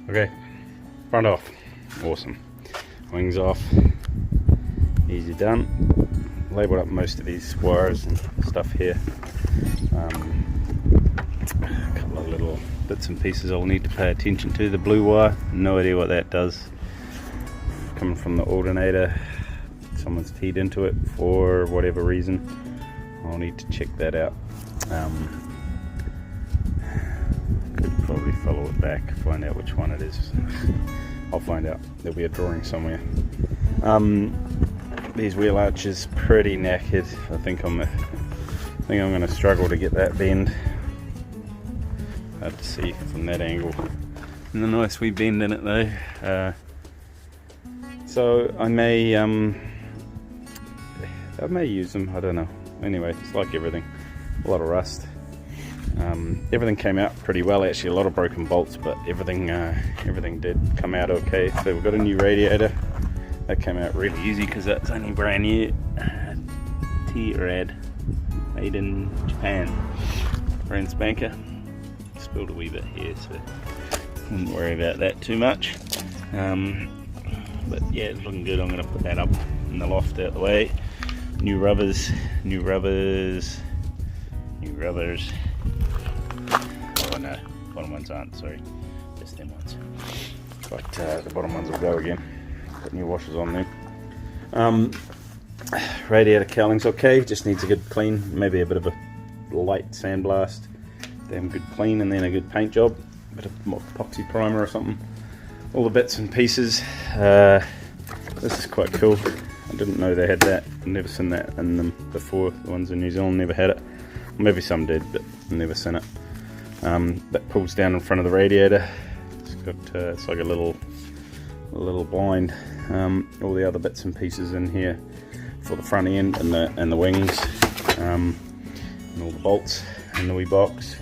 Okay, front off, awesome. Wings off, easy done. Labelled up most of these wires and stuff here. A couple of little bits and pieces I'll need to pay attention to. The blue wire, no idea what that does. Coming from the alternator, someone's feed into it for whatever reason. I'll need to check that out. Could probably follow it back, find out which one it is. I'll find out. There'll be a drawing somewhere. These wheel arches pretty knackered. I think I'm going to struggle to get that bend. Hard to see from that angle. And a nice wee bend in it though. So I may use them. I don't know. Anyway, it's like everything. A lot of rust. Everything came out pretty well. Actually, a lot of broken bolts, but everything did come out okay. So we've got a new radiator. That came out really easy because that's only brand new. T-Rad, made in Japan. Brand spanker. Spilled a wee bit here, so wouldn't worry about that too much. But yeah, it's looking good. I'm going to put that up in the loft out the way. New rubbers. Oh no, bottom ones aren't, sorry. Just them ones. But the bottom ones will go again. Put new washers on there. Radiator cowling's okay, just needs a good clean, maybe a bit of a light sandblast. Damn good clean, and then a good paint job. A bit of epoxy primer or something. All the bits and pieces. This is quite cool. I didn't know they had that. I've never seen that in them before. The ones in New Zealand never had it. Maybe some did, but I've never seen it. That pulls down in front of the radiator. It's got it's like a little blind. All the other bits and pieces in here for the front end and the wings, and all the bolts in the wee box.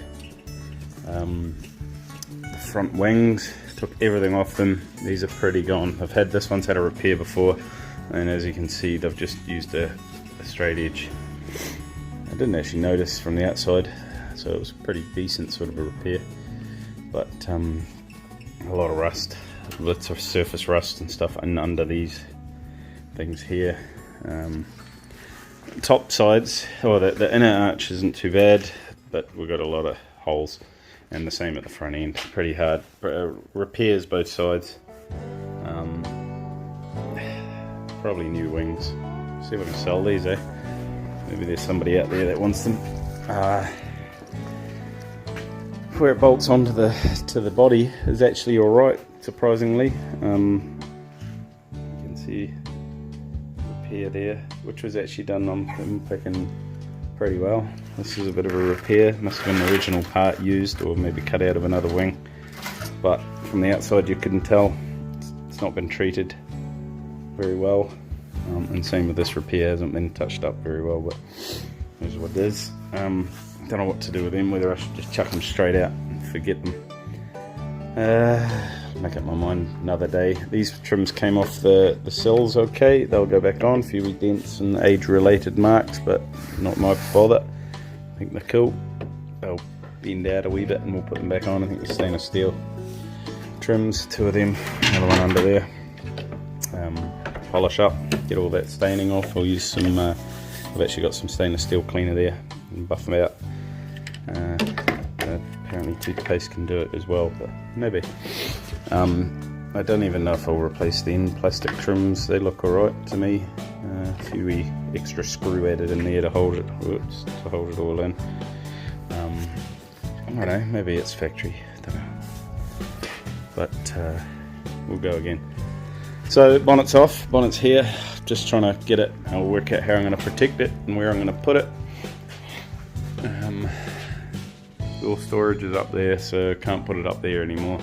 The front wings, took everything off them. These are pretty gone. This one's had a repair before, and as you can see, they've just used a straight edge. I didn't actually notice from the outside, so it was pretty decent sort of a repair, but a lot of rust, lots of surface rust and stuff under these things here. Top sides, the inner arch isn't too bad, but we've got a lot of holes, and the same at the front end. Pretty hard repairs both sides. Probably new wings. See if I can sell these, eh? Maybe there's somebody out there that wants them. Where it bolts onto the body is actually all right, surprisingly. You can see repair there, which was actually done on picking pretty well. This is a bit of a repair. Must have been the original part used, or maybe cut out of another wing. But from the outside, you couldn't tell. It's not been treated very well. And same with this repair, hasn't been touched up very well, but here's what it is. Don't know what to do with them, whether I should just chuck them straight out and forget them. Make up my mind another day. These trims came off the sills okay, they'll go back on. A few wee dents and age related marks, but not my bother. I think they're cool. They'll bend out a wee bit and we'll put them back on. I think they're stainless steel trims, two of them, another one under there. Polish up, get all that staining off. I'll use some, I've actually got some stainless steel cleaner there and buff them out. Apparently toothpaste can do it as well, but maybe. I don't even know if I'll replace the end plastic trims. They look alright to me. A few wee extra screw added in there to hold it, all in. I don't know, maybe it's factory, I don't know. But we'll go again. So bonnet's off, bonnet's here, just trying to get it. I'll work out how I'm going to protect it and where I'm going to put it. Door storage is up there, so I can't put it up there anymore.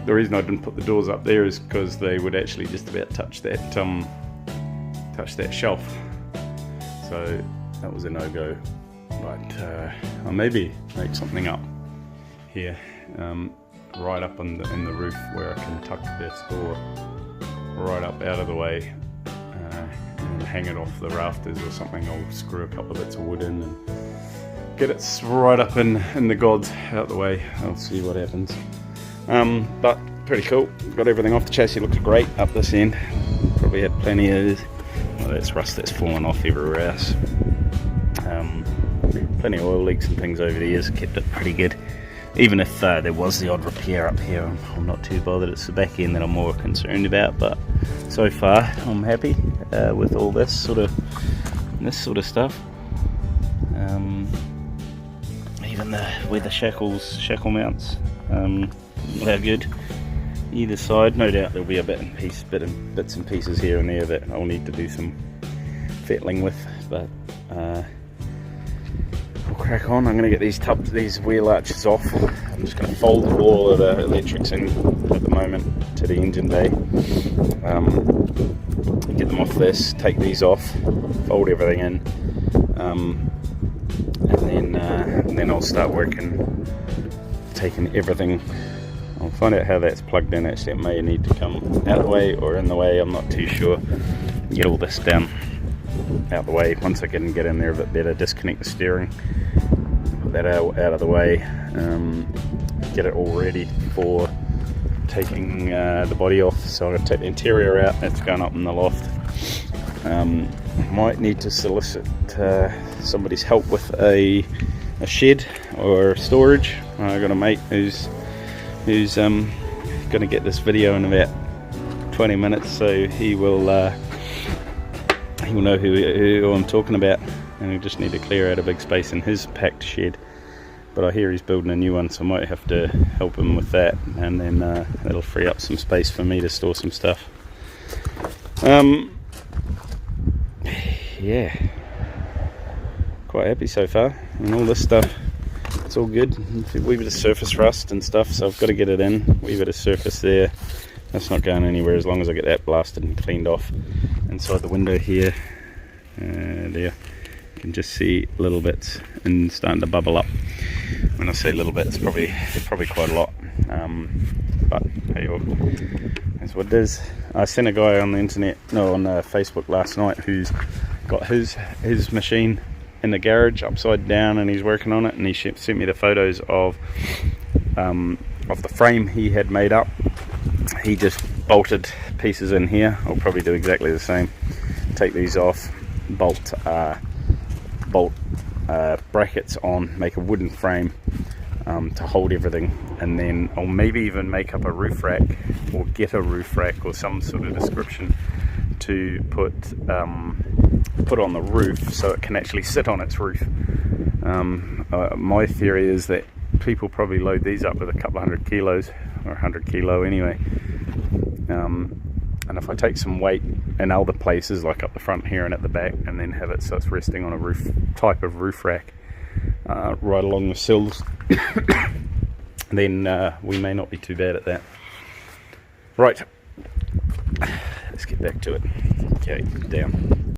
The reason I didn't put the doors up there is because they would actually just about touch that shelf. So that was a no-go. But I'll maybe make something up here, right up in the roof where I can tuck this door right up out of the way, and hang it off the rafters or something. I'll screw a couple of bits of wood in and get it right up in the gods out the way. I'll see what happens. But pretty cool. Got everything off. The chassis looks great up this end. Probably had plenty of that's rust that's fallen off everywhere else. Plenty of oil leaks and things over the years, kept it pretty good. Even if there was the odd repair up here, I'm not too bothered. It's the back end that I'm more concerned about, but so far I'm happy with all this sort of stuff. Even where the shackle mounts, they're good. Either side, no doubt there'll be a bits and pieces here and there that I'll need to do some fettling with, but we'll crack on. I'm going to get these wheel arches off. I'm just going to fold all of the electrics in at the moment to the engine bay. Get them off this, take these off, fold everything in, and then I'll start working, taking everything. I'll find out how that's plugged in. Actually, it may need to come out the way or in the way, I'm not too sure. Get all this down out the way. Once I can get in there a bit better, disconnect the steering, put that out of the way, get it all ready for taking the body off. So I'm going to take the interior out, that's going up in the loft. Might need to solicit somebody's help with a shed or storage. I've got a mate who's going to get this video in about 20 minutes, so he will know who I'm talking about, and we just need to clear out a big space in his packed shed. But I hear he's building a new one, so I might have to help him with that, and then that'll free up some space for me to store some stuff. Yeah, quite happy so far, and all this stuff, it's all good. A wee bit of surface rust and stuff, so I've got to get it in. A wee bit of surface there, that's not going anywhere as long as I get that blasted and cleaned off. Inside the window here, there, you can just see little bits and starting to bubble up. When I say little bits, probably quite a lot, but hey, that's what it is. I sent a guy on the internet, on Facebook last night, who's got his machine in the garage upside down, and he's working on it, and he sent me the photos of the frame he had made up. He just bolted pieces in here. I'll probably do exactly the same. Take these off, bolt brackets on, make a wooden frame to hold everything, and then I'll maybe even make up a roof rack, or get a roof rack or some sort of description to put on the roof so it can actually sit on its roof. My theory is that people probably load these up with a couple of 100 kilos, or 100 kilo anyway, and if I take some weight in other places, like up the front here and at the back, and then have it so it's resting on a type of roof rack right along the sills, then we may not be too bad at that. Right, let's get back to it. Okay, down.